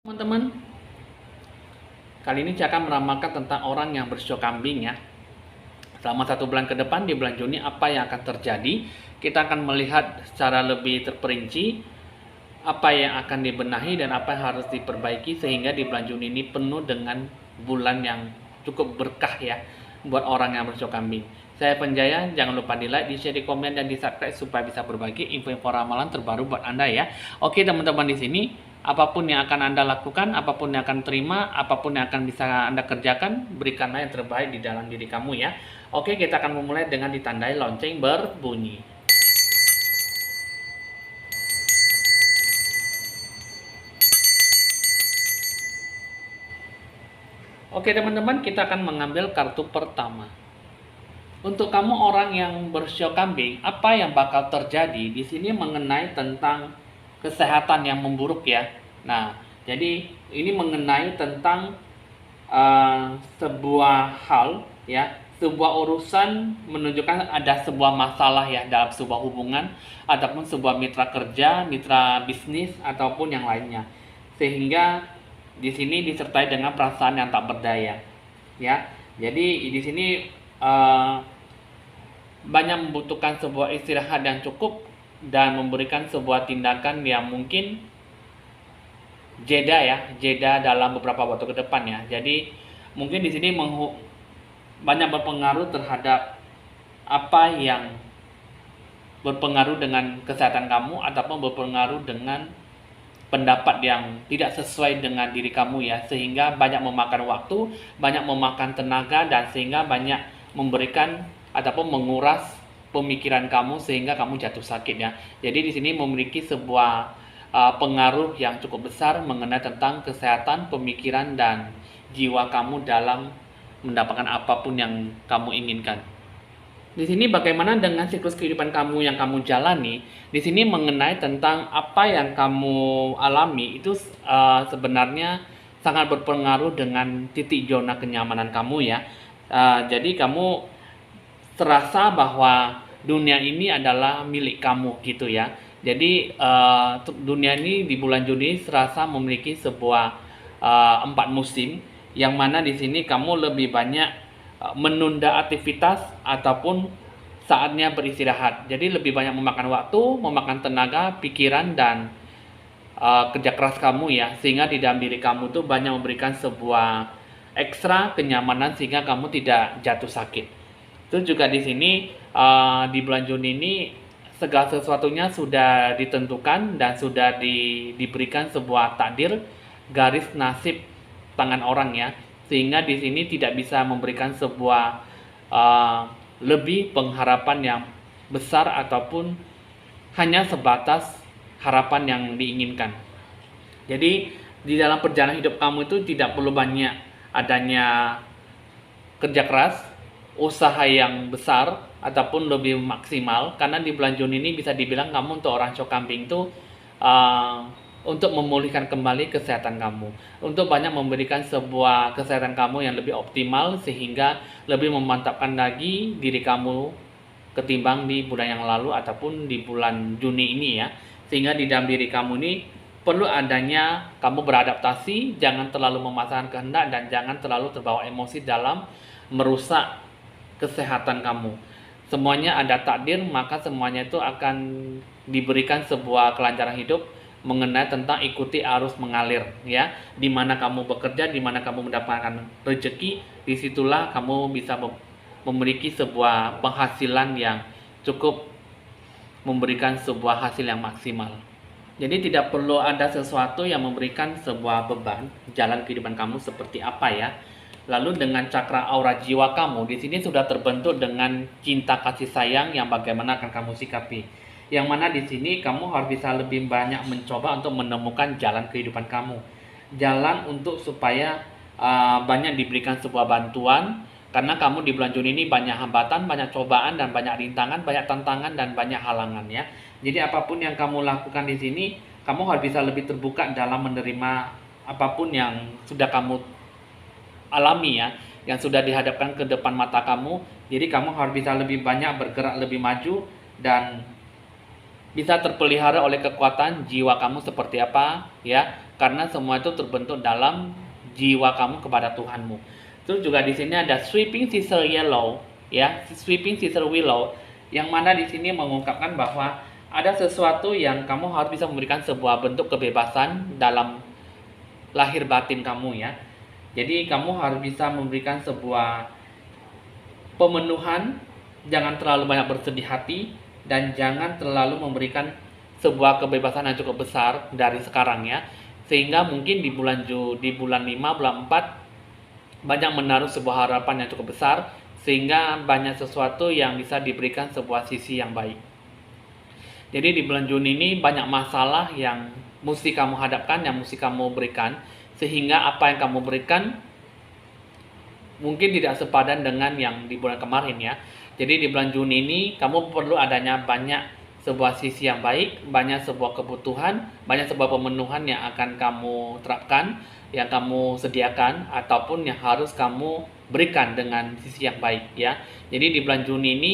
Teman-teman, kali ini saya akan meramalkan tentang orang yang bersio kambing ya. Selama 1 bulan ke depan, di bulan Juni, apa yang akan terjadi? Kita akan melihat secara lebih terperinci apa yang akan dibenahi dan apa yang harus diperbaiki sehingga di bulan Juni ini penuh dengan bulan yang cukup berkah ya buat orang yang bersio kambing. Saya Penjaya, jangan lupa di like, di share, di komen, dan di subscribe supaya bisa berbagi info-info ramalan terbaru buat Anda ya. Oke teman-teman, di sini apapun yang akan Anda lakukan, apapun yang akan terima, apapun yang akan bisa Anda kerjakan, berikanlah yang terbaik di dalam diri kamu ya. Oke, kita akan memulai dengan ditandai lonceng berbunyi. Oke teman-teman, kita akan mengambil kartu pertama. Untuk kamu orang yang bersio kambing, apa yang bakal terjadi di sini mengenai tentang kesehatan yang memburuk ya. Nah, jadi ini mengenai tentang sebuah hal ya, sebuah urusan menunjukkan ada sebuah masalah ya dalam sebuah hubungan ataupun sebuah mitra kerja, mitra bisnis ataupun yang lainnya. Sehingga di sini disertai dengan perasaan yang tak berdaya ya. Jadi di sini banyak membutuhkan sebuah istirahat yang cukup dan memberikan sebuah tindakan yang mungkin jeda dalam beberapa waktu ke depan ya. Jadi mungkin di sini banyak berpengaruh terhadap apa yang berpengaruh dengan kesehatan kamu ataupun berpengaruh dengan pendapat yang tidak sesuai dengan diri kamu ya, sehingga banyak memakan waktu, banyak memakan tenaga, dan sehingga banyak memberikan ataupun menguras pemikiran kamu sehingga kamu jatuh sakit ya. Jadi di sini memiliki sebuah pengaruh yang cukup besar mengenai tentang kesehatan, pemikiran, dan jiwa kamu dalam mendapatkan apapun yang kamu inginkan. Di sini bagaimana dengan siklus kehidupan kamu yang kamu jalani? Di sini mengenai tentang apa yang kamu alami itu sebenarnya sangat berpengaruh dengan titik zona kenyamanan kamu ya. Jadi kamu terasa bahwa dunia ini adalah milik kamu gitu ya. Jadi dunia ini di bulan Juni serasa memiliki sebuah 4 musim, yang mana di sini kamu lebih banyak menunda aktivitas ataupun saatnya beristirahat. Jadi lebih banyak memakan waktu, memakan tenaga, pikiran, dan kerja keras kamu ya, sehingga di dalam diri kamu tuh banyak memberikan sebuah ekstra kenyamanan sehingga kamu tidak jatuh sakit. Terus juga di sini di bulan Juni ini segala sesuatunya sudah ditentukan dan sudah diberikan sebuah takdir, garis nasib tangan orang ya, sehingga di sini tidak bisa memberikan sebuah lebih pengharapan yang besar ataupun hanya sebatas harapan yang diinginkan. Jadi di dalam perjalanan hidup kamu itu tidak perlu banyak adanya kerja keras, usaha yang besar ataupun lebih maksimal, karena di bulan Juni ini bisa dibilang kamu untuk orang show kambing itu untuk memulihkan kembali kesehatan kamu, untuk banyak memberikan sebuah kesehatan kamu yang lebih optimal sehingga lebih memantapkan lagi diri kamu ketimbang di bulan yang lalu ataupun di bulan Juni ini ya. Sehingga di dalam diri kamu ini perlu adanya kamu beradaptasi, jangan terlalu memaksakan kehendak dan jangan terlalu terbawa emosi dalam merusak kesehatan kamu. Semuanya ada takdir, maka semuanya itu akan diberikan sebuah kelancaran hidup mengenai tentang ikuti arus mengalir ya. Di mana kamu bekerja, di mana kamu mendapatkan rezeki, disitulah kamu bisa memiliki sebuah penghasilan yang cukup memberikan sebuah hasil yang maksimal. Jadi tidak perlu ada sesuatu yang memberikan sebuah beban jalan kehidupan kamu seperti apa ya. Lalu dengan cakra aura jiwa kamu di sini sudah terbentuk dengan cinta kasih sayang yang bagaimana akan kamu sikapi. Yang mana di sini kamu harus bisa lebih banyak mencoba untuk menemukan jalan kehidupan kamu. Jalan untuk supaya banyak diberikan sebuah bantuan, karena kamu di bulan Juni ini banyak hambatan, banyak cobaan, dan banyak rintangan, banyak tantangan, dan banyak halangan ya. Jadi apapun yang kamu lakukan di sini, kamu harus bisa lebih terbuka dalam menerima apapun yang sudah kamu alami ya, yang sudah dihadapkan ke depan mata kamu. Jadi kamu harus bisa lebih banyak bergerak lebih maju dan bisa terpelihara oleh kekuatan jiwa kamu seperti apa ya. karena semua itu terbentuk dalam jiwa kamu kepada Tuhanmu. Terus juga di sini ada sweeping scissor yellow, ya, sweeping scissor willow, yang mana di sini mengungkapkan bahwa ada sesuatu yang kamu harus bisa memberikan sebuah bentuk kebebasan dalam lahir batin kamu, ya. Jadi kamu harus bisa memberikan sebuah pemenuhan, jangan terlalu banyak bersedih hati, dan jangan terlalu memberikan sebuah kebebasan yang cukup besar dari sekarang, ya. Sehingga mungkin di bulan 5, bulan 4 banyak menaruh sebuah harapan yang cukup besar, sehingga banyak sesuatu yang bisa diberikan sebuah sisi yang baik. Jadi di bulan Juni ini banyak masalah yang mesti kamu hadapkan, yang mesti kamu berikan, sehingga apa yang kamu berikan mungkin tidak sepadan dengan yang di bulan kemarin, ya. Jadi di bulan Juni ini kamu perlu adanya banyak sebuah sisi yang baik, banyak sebuah kebutuhan, banyak sebuah pemenuhan yang akan kamu terapkan, yang kamu sediakan, ataupun yang harus kamu berikan dengan sisi yang baik, ya. Jadi di bulan Juni ini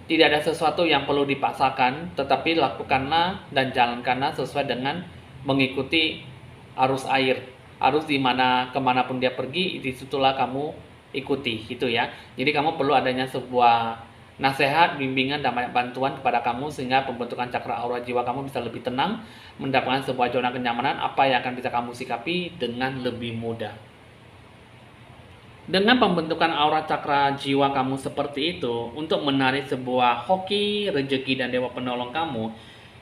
tidak ada sesuatu yang perlu dipaksakan, tetapi lakukanlah dan jalankanlah sesuai dengan mengikuti arus air. Arus dimana kemanapun dia pergi, disitulah kamu ikuti, gitu ya. Jadi kamu perlu adanya sebuah nasihat, bimbingan, dan banyak bantuan kepada kamu, sehingga pembentukan cakra aura jiwa kamu bisa lebih tenang, mendapatkan sebuah zona kenyamanan, apa yang akan bisa kamu sikapi dengan lebih mudah. Dengan pembentukan aura cakra jiwa kamu seperti itu, untuk menarik sebuah hoki, rezeki, dan dewa penolong kamu,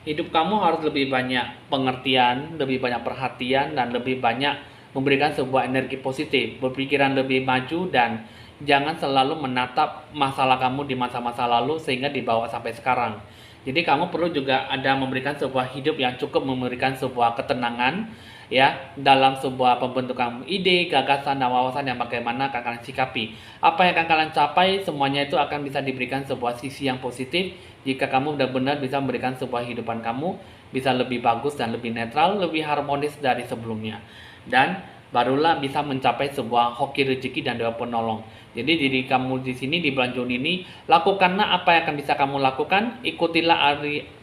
hidup kamu harus lebih banyak pengertian, lebih banyak perhatian, dan lebih banyak memberikan sebuah energi positif, berpikiran lebih maju, dan jangan selalu menatap masalah kamu di masa-masa lalu sehingga dibawa sampai sekarang. Jadi kamu perlu juga ada memberikan sebuah hidup yang cukup memberikan sebuah ketenangan, ya, dalam sebuah pembentukan ide, gagasan, dan wawasan yang bagaimana akan kalian sikapi. Apa yang akan kalian capai, semuanya itu akan bisa diberikan sebuah sisi yang positif jika kamu benar-benar bisa memberikan sebuah kehidupan kamu bisa lebih bagus dan lebih netral, lebih harmonis dari sebelumnya. Dan barulah bisa mencapai sebuah hoki rezeki dan dewa penolong. Jadi diri kamu di sini di bulan Juni ini, lakukanlah apa yang akan bisa kamu lakukan, ikutilah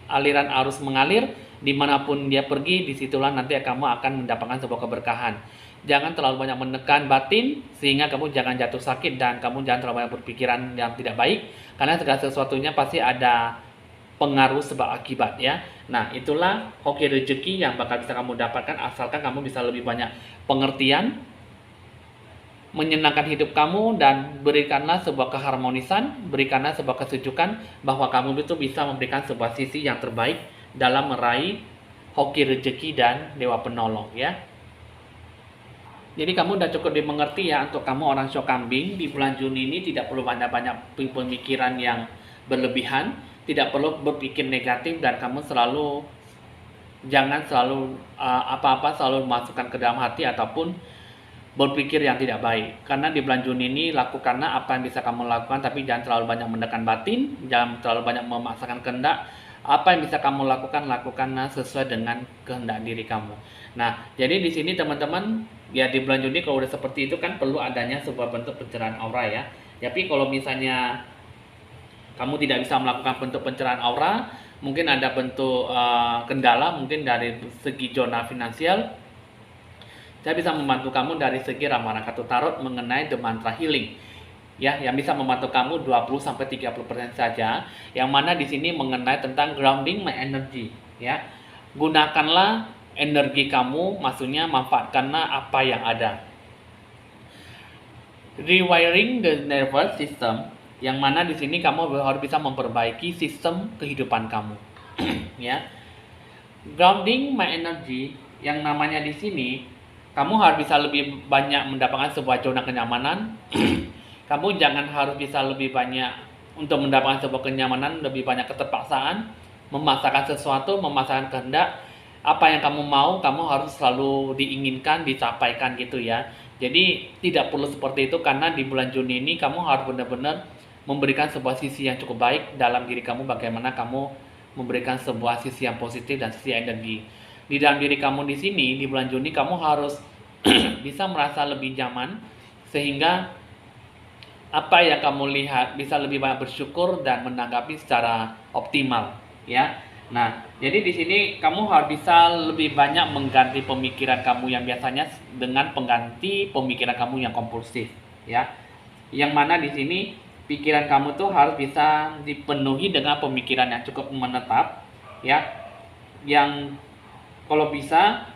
aliran arus mengalir, dimanapun dia pergi, disitulah nanti kamu akan mendapatkan sebuah keberkahan. Jangan terlalu banyak menekan batin, sehingga kamu jangan jatuh sakit, dan kamu jangan terlalu banyak berpikiran yang tidak baik, karena segala sesuatunya pasti ada pengaruh sebab akibat, ya. Nah, itulah hoki rezeki yang bakal bisa kamu dapatkan asalkan kamu bisa lebih banyak pengertian, menyenangkan hidup kamu, dan berikanlah sebuah keharmonisan, berikanlah sebuah kesejukan bahwa kamu itu bisa memberikan sebuah sisi yang terbaik dalam meraih hoki rezeki dan dewa penolong, ya. Jadi kamu udah cukup dimengerti, ya, untuk kamu orang show kambing di bulan Juni ini tidak perlu banyak-banyak pemikiran yang berlebihan, tidak perlu berpikir negatif, dan kamu jangan selalu apa-apa selalu memasukkan ke dalam hati ataupun berpikir yang tidak baik. Karena di bulan Juni ini lakukanlah apa yang bisa kamu lakukan, tapi jangan terlalu banyak menekan batin, jangan terlalu banyak memaksakan kehendak. Apa yang bisa kamu lakukan, lakukanlah sesuai dengan kehendak diri kamu. Nah, jadi di sini teman-teman, ya, di bulan Juni kalau udah seperti itu kan perlu adanya sebuah bentuk pencerahan aura, ya. Tapi kalau misalnya kamu tidak bisa melakukan bentuk pencerahan aura, mungkin ada bentuk kendala, mungkin dari segi zona finansial, saya bisa membantu kamu dari segi ramalan kartu tarot mengenai The Mantra Healing, ya, yang bisa membantu kamu 20-30% saja, yang mana di sini mengenai tentang grounding my energy, ya. Gunakanlah energi kamu, maksudnya manfaatkanlah apa yang ada. Rewiring the nervous system, yang mana di sini kamu harus bisa memperbaiki sistem kehidupan kamu. Ya. Grounding my energy, yang namanya di sini kamu harus bisa lebih banyak mendapatkan sebuah zona kenyamanan. Kamu jangan harus bisa lebih banyak untuk mendapatkan sebuah kenyamanan, lebih banyak keterpaksaan, memaksakan sesuatu, memaksakan kehendak. Apa yang kamu mau, kamu harus selalu diinginkan, dicapaikan, gitu ya. Jadi tidak perlu seperti itu, karena di bulan Juni ini kamu harus benar-benar memberikan sebuah sisi yang cukup baik dalam diri kamu, bagaimana kamu memberikan sebuah sisi yang positif dan sisi energi. Di dalam diri kamu di sini, di bulan Juni kamu harus bisa merasa lebih nyaman, sehingga apa yang kamu lihat bisa lebih banyak bersyukur dan menanggapi secara optimal, ya. Nah, jadi di sini kamu harus bisa lebih banyak mengganti pemikiran kamu yang biasanya dengan pengganti pemikiran kamu yang kompulsif, ya. Yang mana di sini pikiran kamu tuh harus bisa dipenuhi dengan pemikiran yang cukup menetap, ya. Yang kalau bisa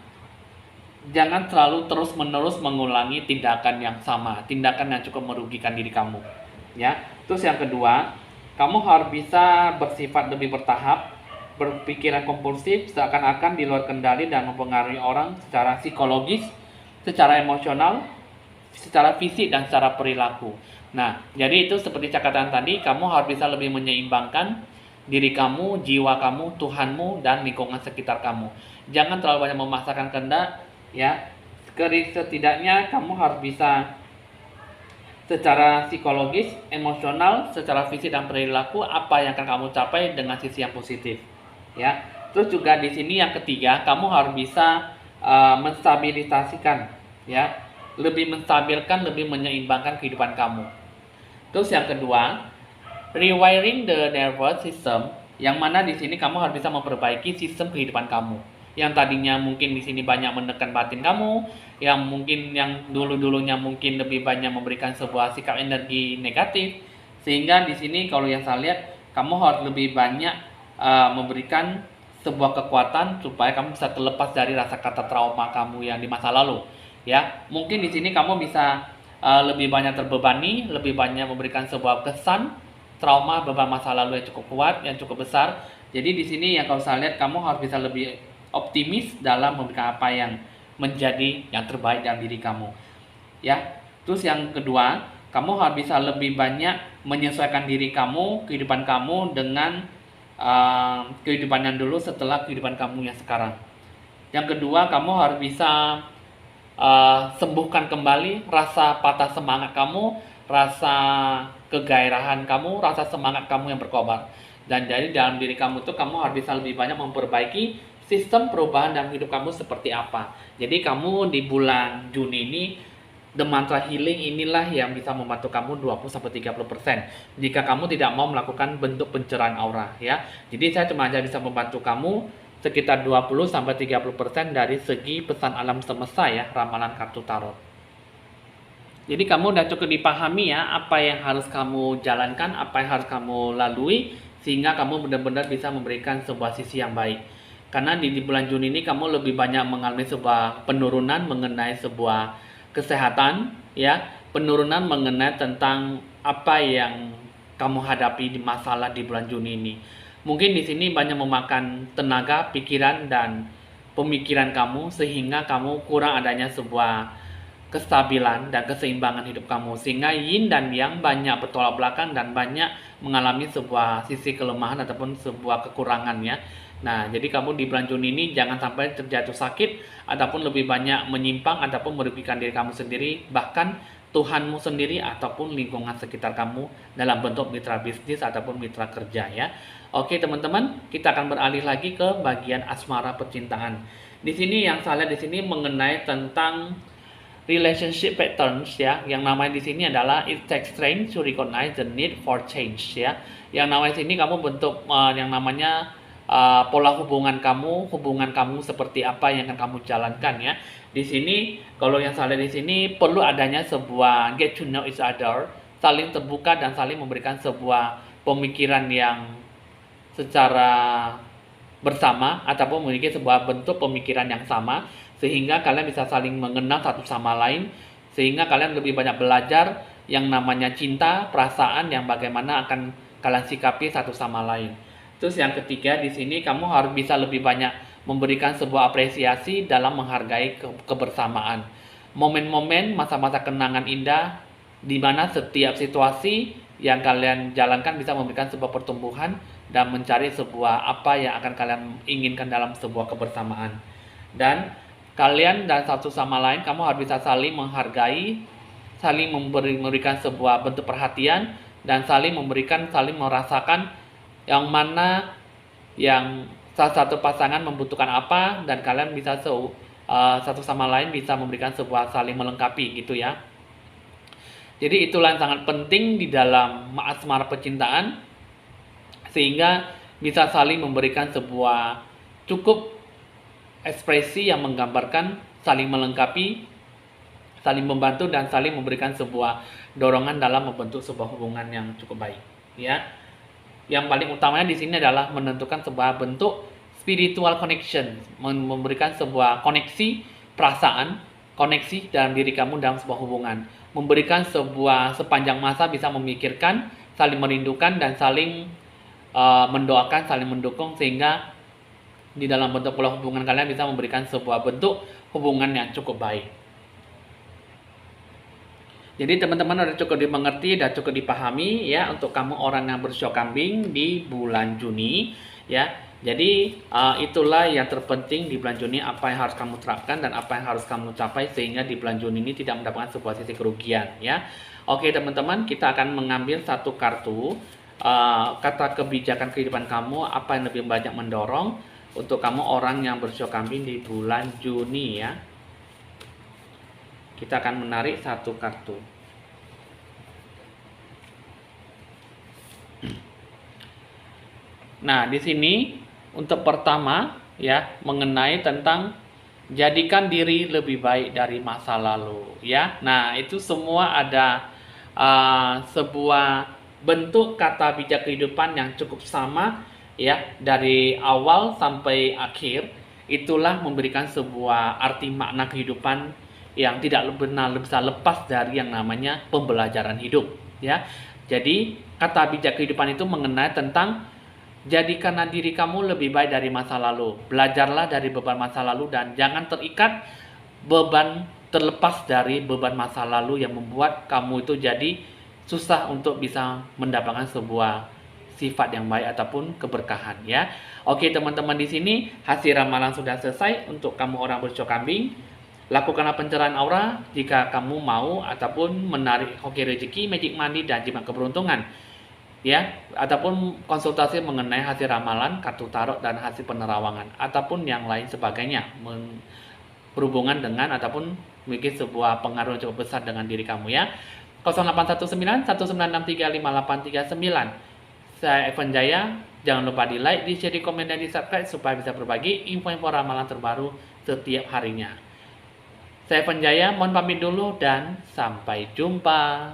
jangan selalu terus-menerus mengulangi tindakan yang sama, tindakan yang cukup merugikan diri kamu, ya. Terus yang kedua, kamu harus bisa bersifat lebih bertahap, berpikiran kompulsif seakan-akan di luar kendali dan mempengaruhi orang secara psikologis, secara emosional, secara fisik dan secara perilaku. Nah, jadi itu seperti catatan tadi, kamu harus bisa lebih menyeimbangkan diri kamu, jiwa kamu, Tuhanmu, dan lingkungan sekitar kamu. Jangan terlalu banyak memaksakan kehendak, ya. Setidaknya kamu harus bisa secara psikologis, emosional, secara fisik dan perilaku apa yang akan kamu capai dengan sisi yang positif, ya. Terus juga di sini yang ketiga, kamu harus bisa menstabilisasikan, ya, lebih menstabilkan, lebih menyeimbangkan kehidupan kamu. Terus yang kedua, rewiring the nervous system, yang mana di sini kamu harus bisa memperbaiki sistem kehidupan kamu. Yang tadinya mungkin di sini banyak menekan batin kamu, yang mungkin yang dulu-dulunya mungkin lebih banyak memberikan sebuah sikap energi negatif, sehingga di sini kalau yang saya lihat kamu harus lebih banyak memberikan sebuah kekuatan supaya kamu bisa terlepas dari rasa kata trauma kamu yang di masa lalu, ya. Mungkin di sini kamu bisa lebih banyak terbebani, lebih banyak memberikan sebuah kesan trauma beban masa lalu yang cukup kuat, yang cukup besar. Jadi di sini yang kalau saya lihat kamu harus bisa lebih optimis dalam memberikan apa yang menjadi yang terbaik dalam diri kamu, ya. Terus yang kedua, kamu harus bisa lebih banyak menyesuaikan diri kamu, kehidupan kamu dengan kehidupan yang dulu setelah kehidupan kamu yang sekarang. Yang kedua, kamu harus bisa sembuhkan kembali rasa patah semangat kamu, rasa kegairahan kamu, rasa semangat kamu yang berkobar. Dan dari dalam diri kamu tuh kamu harus bisa lebih banyak memperbaiki sistem perubahan dalam hidup kamu seperti apa. Jadi kamu di bulan Juni ini, The Mantra Healing inilah yang bisa membantu kamu 20-30%. Jika kamu tidak mau melakukan bentuk pencerahan aura, ya. Jadi saya cuma aja bisa membantu kamu sekitar 20-30% dari segi pesan alam semesta, ya, ramalan kartu tarot. Jadi kamu udah cukup dipahami ya apa yang harus kamu jalankan, apa yang harus kamu lalui, sehingga kamu benar-benar bisa memberikan sebuah sisi yang baik. Karena di bulan Juni ini kamu lebih banyak mengalami sebuah penurunan mengenai sebuah kesehatan, ya, penurunan mengenai tentang apa yang kamu hadapi di masalah di bulan Juni ini. Mungkin di sini banyak memakan tenaga, pikiran dan pemikiran kamu sehingga kamu kurang adanya sebuah kestabilan dan keseimbangan hidup kamu, sehingga yin dan yang banyak bertolak belakang dan banyak mengalami sebuah sisi kelemahan ataupun sebuah kekurangannya. Nah, jadi kamu di bulan Juni ini jangan sampai terjatuh sakit ataupun lebih banyak menyimpang ataupun merugikan diri kamu sendiri, bahkan Tuhanmu sendiri ataupun lingkungan sekitar kamu dalam bentuk mitra bisnis ataupun mitra kerja, ya. Oke teman-teman, kita akan beralih lagi ke bagian asmara percintaan. Di sini yang saya lihat di sini mengenai tentang relationship patterns, ya. Yang namanya di sini adalah it takes strength to recognize the need for change, ya. Yang namanya di sini kamu bentuk yang namanya pola hubungan kamu seperti apa yang akan kamu jalankan, ya. Di sini kalau yang saya lihat di sini perlu adanya sebuah get to know each other, saling terbuka dan saling memberikan sebuah pemikiran yang secara bersama ataupun memiliki sebuah bentuk pemikiran yang sama, sehingga kalian bisa saling mengenal satu sama lain, sehingga kalian lebih banyak belajar yang namanya cinta, perasaan yang bagaimana akan kalian sikapi satu sama lain. Terus yang ketiga di sini kamu harus bisa lebih banyak memberikan sebuah apresiasi dalam menghargai kebersamaan. Momen-momen masa-masa kenangan indah di mana setiap situasi yang kalian jalankan bisa memberikan sebuah pertumbuhan dan mencari sebuah apa yang akan kalian inginkan dalam sebuah kebersamaan. Dan kalian dan satu sama lain kamu harus bisa saling menghargai, saling memberikan sebuah bentuk perhatian, dan saling memberikan, saling merasakan yang mana yang salah satu pasangan membutuhkan apa, dan kalian bisa satu sama lain bisa memberikan sebuah saling melengkapi gitu, ya. Jadi itulah yang sangat penting di dalam asmara percintaan, sehingga bisa saling memberikan sebuah cukup ekspresi yang menggambarkan saling melengkapi, saling membantu, dan saling memberikan sebuah dorongan dalam membentuk sebuah hubungan yang cukup baik. Ya, yang paling utamanya di sini adalah menentukan sebuah bentuk spiritual connection, memberikan sebuah koneksi perasaan, koneksi dalam diri kamu dalam sebuah hubungan, memberikan sebuah sepanjang masa bisa memikirkan, saling merindukan, dan saling mendoakan, saling mendukung, sehingga di dalam bentuk pola hubungan kalian bisa memberikan sebuah bentuk hubungan yang cukup baik. Jadi teman-teman udah cukup dimengerti dan cukup dipahami ya untuk kamu orang yang bersiok kambing di bulan Juni ya. Jadi itulah yang terpenting di bulan Juni, apa yang harus kamu terapkan dan apa yang harus kamu capai sehingga di bulan Juni ini tidak mendapatkan sebuah sisi kerugian ya. Oke teman-teman, kita akan mengambil satu kartu kata kebijakan kehidupan kamu, apa yang lebih banyak mendorong untuk kamu orang yang bersiok kambing di bulan Juni ya. Kita akan menarik satu kartu. Nah, di sini untuk pertama ya, mengenai tentang jadikan diri lebih baik dari masa lalu ya. Nah, itu semua ada sebuah bentuk kata bijak kehidupan yang cukup sama ya, dari awal sampai akhir. Itulah memberikan sebuah arti makna kehidupan yang tidak benar bisa lepas dari yang namanya pembelajaran hidup ya. Jadi kata bijak kehidupan itu mengenai tentang jadikanlah diri kamu lebih baik dari masa lalu, belajarlah dari beban masa lalu, dan jangan terikat beban, terlepas dari beban masa lalu yang membuat kamu itu jadi susah untuk bisa mendapatkan sebuah sifat yang baik ataupun keberkahan ya. Oke teman-teman, di sini hasil ramalan sudah selesai untuk kamu orang bersiok kambing. Lakukanlah pencerahan aura jika kamu mau, ataupun menarik hoki rezeki, magic money, dan jimat keberuntungan ya, ataupun konsultasi mengenai hasil ramalan, kartu tarot, dan hasil penerawangan, ataupun yang lain sebagainya berhubungan dengan ataupun memiliki sebuah pengaruh yang cukup besar dengan diri kamu ya. 0819 1963 5839. Saya Evan Jaya. Jangan lupa di like, di share, di komen, dan di subscribe supaya bisa berbagi info-info ramalan terbaru setiap harinya. Saya Evan Jaya, mohon pamit dulu dan sampai jumpa.